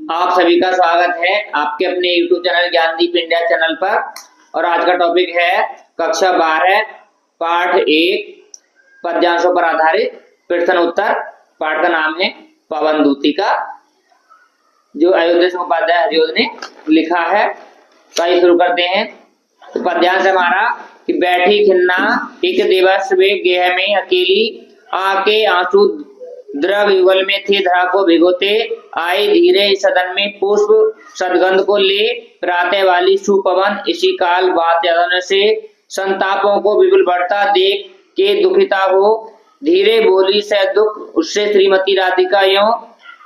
आप सभी का स्वागत है आपके अपने YouTube channel Gyandeep India channel पर। और आज का टॉपिक है कक्षा 12 पाठ 1 पद्यांशों पर आधारित प्रश्न उत्तर। पाठ का नाम है पवन दूती जो अयोध्या सिंह उपाध्याय हरिओद ने लिखा है। तो आइए शुरू करते हैं। तो पद्यांश हमारा कि बैठी खिन्ना एक दिवस वे गेह में अकेली आके आंसू द्रव युगल में थे धरा को भिगोते आए धीरे सदन में पुष्प सदगंध को ले प्रातः वाली सुपवन इसी काल बात यादन से संतापों को विपुल बढ़ता देख के दुखिता हो धीरे बोली से दुख उससे श्रीमती राधिका यों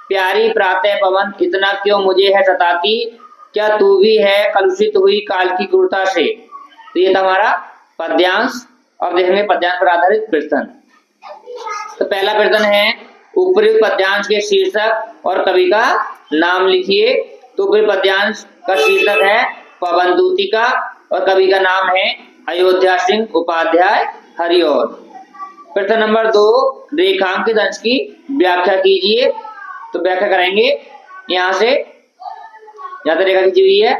प्यारी प्रातः पवन इतना क्यों मुझे है सताती क्या तू भी है कलुषित हुई काल की क्रूरता से। तो ये था हमारा पद्यांश। अब देखेंगे पद्यांश पर आधारित प्रश्न। तो पहला प्रश्न है उपयुक्त पद्यांश के शीर्षक और कवि का नाम लिखिए। तो उपयुक्त पद्यांश का शीर्षक है पवन दूती और कवि का नाम है अयोध्या सिंह उपाध्याय हरिओद। प्रश्न नंबर 2 रेखांकित अंश की व्याख्या कीजिए। तो व्याख्या करेंगे यहाँ से रेखा खींची हुई है।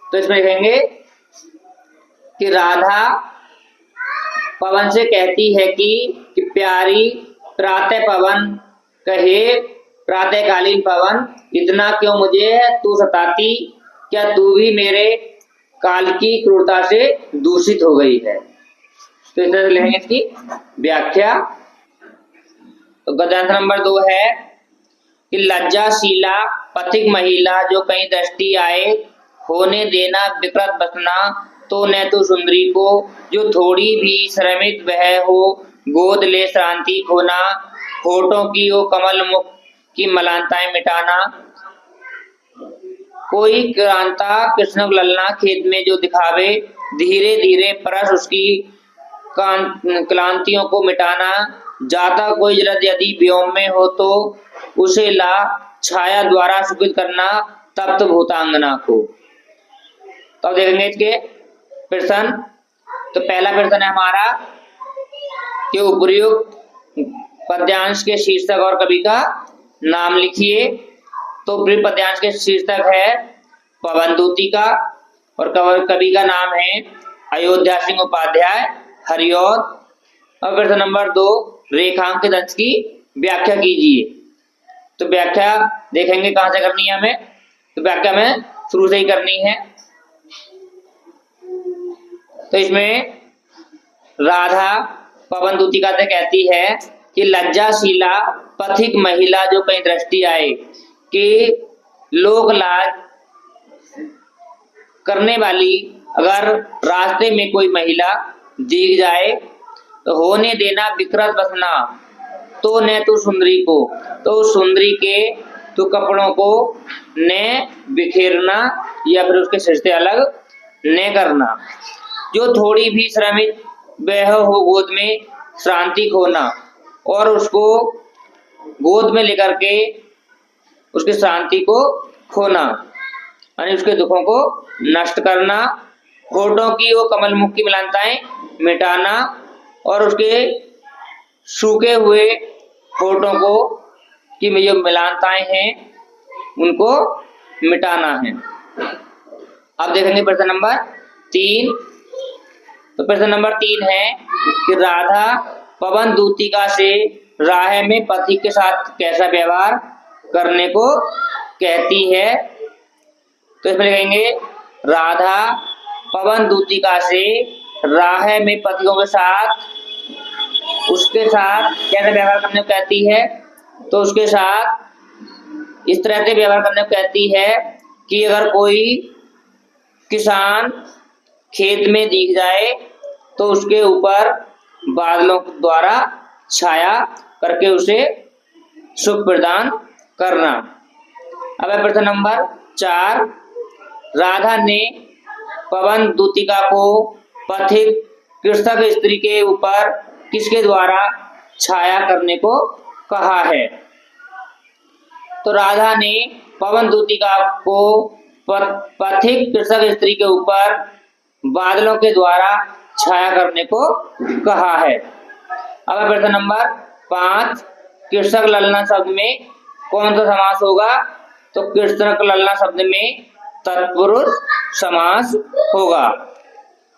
तो इसमें लिखेंगे कि राधा पवन से कहती है कि प्यारी प्रातः पवन कहे प्रातःकालीन पवन इतना क्यों मुझे है तू सताती क्या तू भी मेरे काल की क्रूरता से दूषित हो गई है। तो इस तरह से लिखेंगे इसकी व्याख्या। तो गद्यांश नंबर 2 है कि लज्जाशीला पथिक महिला जो कहीं दृष्टि आए होने देना विकृत बसना तो न तो सुंदरी को जो थोड़ी भी श्रमित वह हो गोद ले शांति खोना होठों की वो कमल मुख की मलानताएं मिटाना कोई क्रांता कृष्ण ललना खेत में जो दिखावे धीरे धीरे परस उसकी क्लांतियों को मिटाना जाता कोई जरद यदि व्योम में हो तो उसे ला छाया द्वारा सुखित करना तप्त भूतांगना को। तो अब देखेंगे इसके प्रश्न। तो पहला प्रश्न है हमारा कि उपयुक्त पद्यांश के शीर्षक और कवि का नाम लिखिए। तो उपयुक्त पद्यांश के शीर्षक है पवन दूती और कवि का नाम है अयोध्या सिंह उपाध्याय हरिओद। और प्रश्न नंबर 2 रेखांकित अंश की व्याख्या कीजिए। तो व्याख्या देखेंगे कहां से करनी है हमें। तो व्याख्या में शुरू से ही करनी है। तो इसमें राधा पवन दूती से कहती है कि लज्जाशीला पथिक महिला जो कहीं दृष्टि आए कि लोक लाज करने वाली अगर रास्ते में कोई महिला दिख जाए तो होने देना विकृत बसना तो न तो सुंदरी को तो सुंदरी के तो कपड़ों को न बिखेरना या फिर उसके सिर से अलग न करना जो थोड़ी भी श्रमित वह हो गोद में शांति खोना और उसको गोद में लेकर के उसकी शांति को खोना यानी उसके दुखों को नष्ट करना होठों की वो कमल मुख की मिलानताएं मिटाना और उसके सूखे हुए होठों को की जो मिलानताएं हैं उनको मिटाना है। अब देखेंगे प्रश्न नंबर 3। तो प्रश्न नंबर 3 है कि राधा पवन दूतिका से राह में पति के साथ कैसा व्यवहार करने को कहती है। तो इसमें लिखेंगे राधा पवन दूतिका से राह में पतियों के साथ उसके साथ कैसा व्यवहार करने को कहती है। तो उसके साथ इस तरह से व्यवहार करने को कहती है कि अगर कोई किसान खेत में दिख जाए तो उसके ऊपर बादलों द्वारा छाया करके उसे सुख प्रदान करना। अब प्रश्न नंबर 4 राधा ने पवन दूतिका को पथिक कृषक स्त्री के ऊपर किसके द्वारा छाया करने को कहा है। तो राधा ने पवन दूतिका को पथिक कृषक स्त्री के ऊपर बादलों के द्वारा छाया करने को कहा है। अब प्रश्न नंबर 5 कृषक ललना शब्द में कौन सा समास होगा। तो कृतक ललना शब्द में तत्पुरुष समास होगा।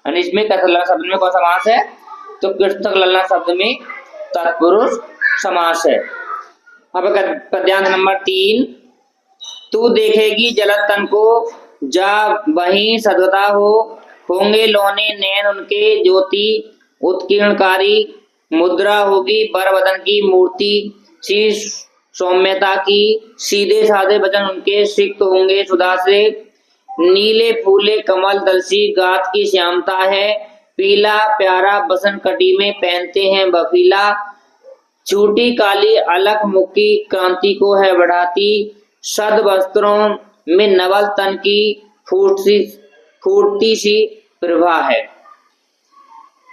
यानी इसमें कृतक ललना शब्द में कौन समास है? तो कृतक ललना शब्द में तत्पुरुष समास है। अब पद्यांश नंबर 3, तू देखेगी जलद तन को जा वहीं सद्वता हो, होंगे लौने नैन उनके ज्योति उत्कीर्णकारी, मुद्रा होगी बर बदन की मूर्ति सी सौम्यता की, सीधे साधे वचन उनके सिक्त होंगे सुधा से, नीले फूले कमल दलसी गात की श्यामता है, पीला प्यारा बसंत कटी में पहनते हैं बफीला, छोटी काली अलख मुखी क्रांति को है बढ़ाती, सद वस्त्रों में नवल तन की फूटती सी प्रभा है।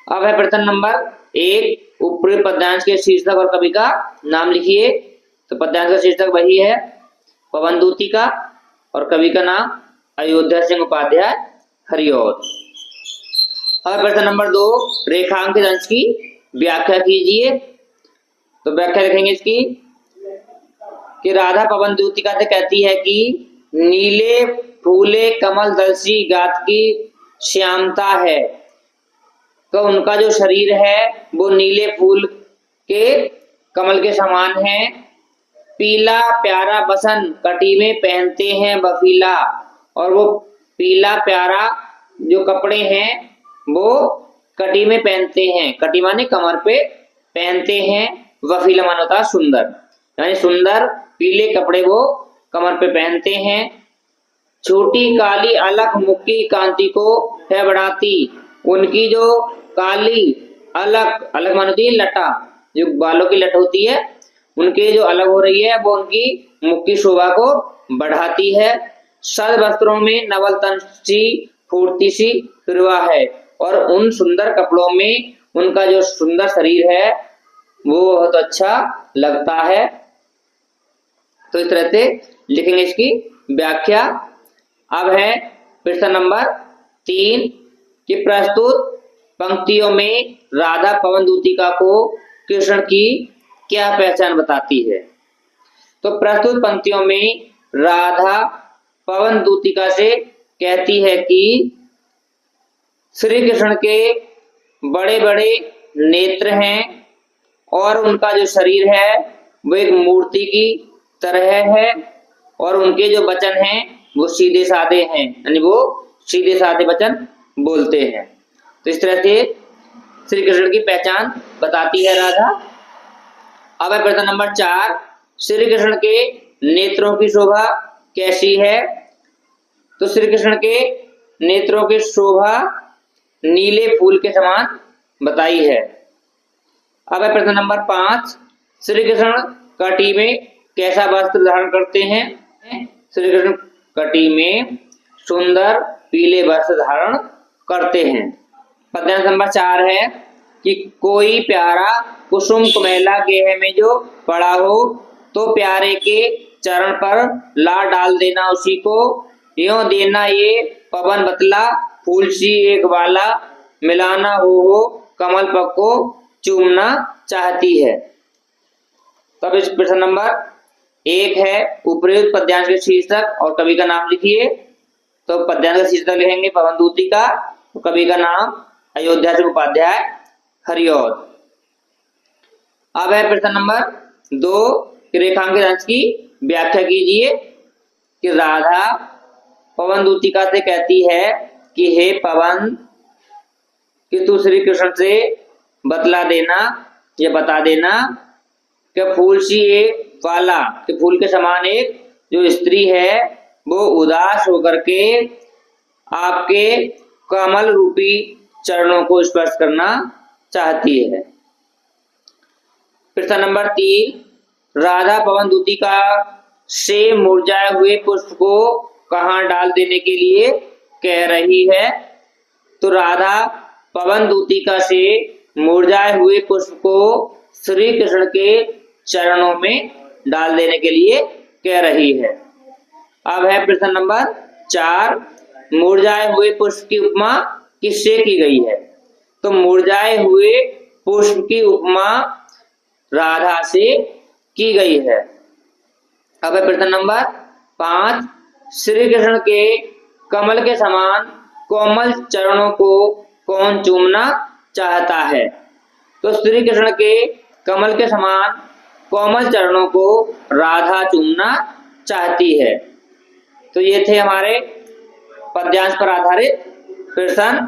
अब है प्रश्न नंबर 1, ऊपरी पद्यांश के शीर्षक और कवि का नाम लिखिए। तो पद्यांश का शीर्षक वही है पवनदूती का और कवि का नाम अयोध्या सिंह उपाध्याय हरिऔध। अब प्रश्न नंबर 2, रेखांकित अंश की व्याख्या कीजिए। तो व्याख्या लिखेंगे इसकी कि राधा पवनदूतिका से कहती है कि नीले फूले कमल दलसी गात की श्यामता है। तो उनका जो शरीर है वो नीले फूल के कमल के समान है, पीला प्यारा बसंत कटी में पहनते हैं बफीला, और वो पीला प्यारा जो कपड़े हैं वो कटी में पहनते हैं, कटी माने कमर पे पहनते हैं, वफीला माना होता है सुंदर, यानी सुंदर पीले कपड़े वो कमर पे पहनते हैं। छोटी काली अलख मुख की कांति को है बढ़ाती, उनकी जो काली अलग अलग मान होती है लटा, जो बालों की लट होती है उनके जो अलग हो रही है वो उनकी मुख की शोभा को बढ़ाती है। सद वस्त्रों में नवल तन सी फूर्ति सी प्रभा है, और उन सुंदर कपड़ों में उनका जो सुंदर शरीर है वो बहुत अच्छा लगता है। तो इस तरह से लिखेंगे इसकी व्याख्या। अब है प्रश्न नंबर 3 कि प्रस्तुत पंक्तियों में राधा पवनदूतिका को कृष्ण की क्या पहचान बताती है। तो प्रस्तुत पंक्तियों में राधा पवनदूतिका से कहती है कि श्री कृष्ण के बड़े बड़े नेत्र हैं और उनका जो शरीर है वो एक मूर्ति की तरह है, और उनके जो वचन हैं वो सीधे साधे हैं, यानी वो सीधे साधे वचन बोलते हैं। तो इस तरह से श्री कृष्ण की पहचान बताती है राधा। अब है प्रश्न नंबर 4, श्री कृष्ण के नेत्रों की शोभा कैसी है। तो श्री कृष्ण के नेत्रों की शोभा नीले फूल के समान बताई है। अब है प्रश्न नंबर 5, श्री कृष्ण कटी में कैसा वस्त्र धारण करते हैं। श्री कृष्ण कटी में सुंदर पीले वस्त्र धारण करते हैं। पद्यांश नंबर 4 है कि कोई प्यारा कुसुम कुमेला गेह में जो पड़ा हो, तो प्यारे के चरण पर ला डाल देना उसी को, यों देना ये पवन बतला फूल सी एक वाला, मिलाना हो कमल पग को चूमना चाहती है। तब इस प्रश्न नंबर 1 है उपयुक्त पद्यांश के शीर्षक और कवि का नाम लिखिए। तो पद्यांश का शीर्षक लिखेंगे पवनदूतिका, कवि का नाम अयोध्या सिंह उपाध्याय हरिऔध। अब है प्रश्न नंबर 2, रेखांकित अंश की व्याख्या कीजिए कि राधा पवनदूतिका से कहती है कि हे पवन, कि तू श्री कृष्ण से बतला देना या बता देना कि फूल सी एक वाला, कि फूल के समान एक जो स्त्री है वो उदास होकर के आपके कमल रूपी चरणों को स्पर्श करना चाहती है। प्रश्न नंबर 3, राधा पवनदूतिका से मुरझाए हुए पुष्प को कहाँ डाल देने के लिए कह रही है। तो राधा पवनदूतिका से मुरझाए हुए पुष्प को श्री कृष्ण के चरणों में डाल देने के लिए कह रही है। अब है प्रश्न नंबर 4, मुरझाए हुए पुष्प की उपमा किससे की गई है। तो मुरझाए हुए पुष्प की उपमा राधा से की गई है। अब है प्रश्न नंबर 5 श्री कृष्ण के कमल के समान कोमल चरणों को कौन चूमना चाहता है? तो श्री कृष्ण के कमल के समान कोमल चरणों को राधा चूमना चाहती है। तो ये थे हमारे पद्यांश पर आधारित प्रश्न।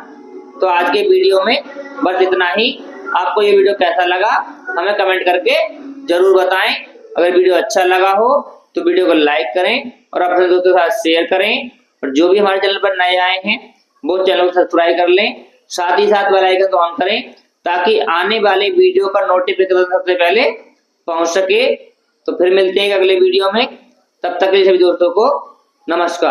तो आज के वीडियो में बस इतना ही। आपको ये वीडियो कैसा लगा हमें कमेंट करके जरूर बताएं। अगर वीडियो अच्छा लगा हो तो वीडियो को लाइक करें और अपने दोस्तों के साथ शेयर करें। और जो भी हमारे चैनल पर नए आए हैं वो चैनल को सब्सक्राइब कर लें, साथ ही साथ बेल आइकन को ऑन करें ताकि आने वाले वीडियो का नोटिफिकेशन सबसे पहले पहुंच सके। तो फिर मिलते हैं अगले वीडियो में, तब तक के लिए सभी दोस्तों को नमस्कार।